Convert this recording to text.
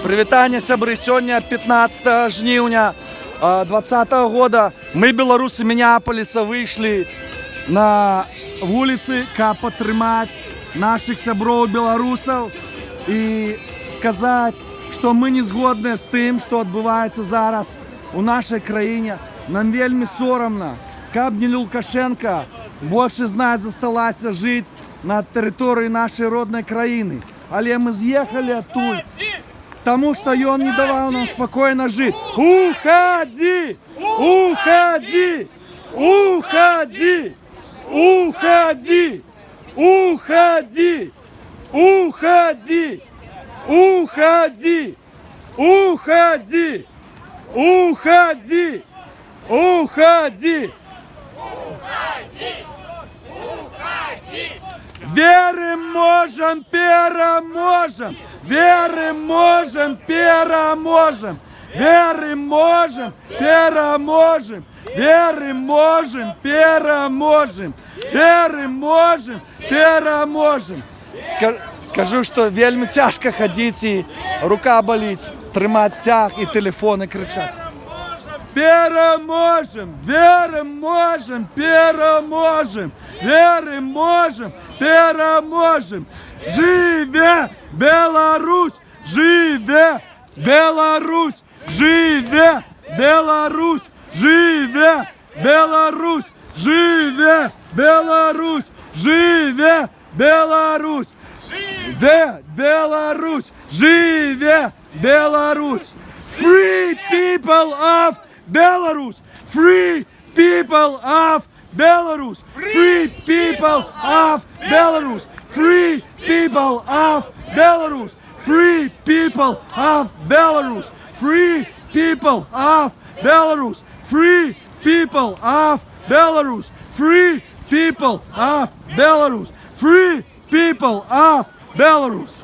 Прывітанне, сябры, сёння 15 жніўня 2020 года мы, беларусы Мінеаполіса, выйшлі на вуліцы, каб падтрымаць нашых сяброў беларусаў і сказаць, што мы не згодныя з тым, што адбываецца зараз у нашай краіне. Нам вельмі сорамна, каб не Лукашенко, большасць з нас засталася жыць на тэрыторыі нашай роднай краіны. Але мы з'ехалі адтуль, тому что он не давал нам спокойно жить. Уходи! Уходи! Уходи! Уходи! Уходи! Уходи! Уходи! Уходи! Уходи! Уходи! Верим, можем, переможем! Верим, можем, переможем! Верим, можем, переможем! Верим, можем, переможем! Верим, можем, переможем! Скажу, что вельмі цяжка хадзіць і рука баліць, трымаць цяг і тэлефоны крычаць. Переможем! Верим, можем, переможем! Верим, можем, переможем! Живе Беларусь! Живе Беларусь! Живе Беларусь! Живе Беларусь! Живе Беларусь! Живе Беларусь! Живе Беларусь! Живе Беларусь! Free people of Belarus! Free people of Belarus! Free people of Belarus! Free people of Belarus! Free people of Belarus! Free people of Belarus! Free people of Belarus! Free people of Belarus! Free people of Belarus!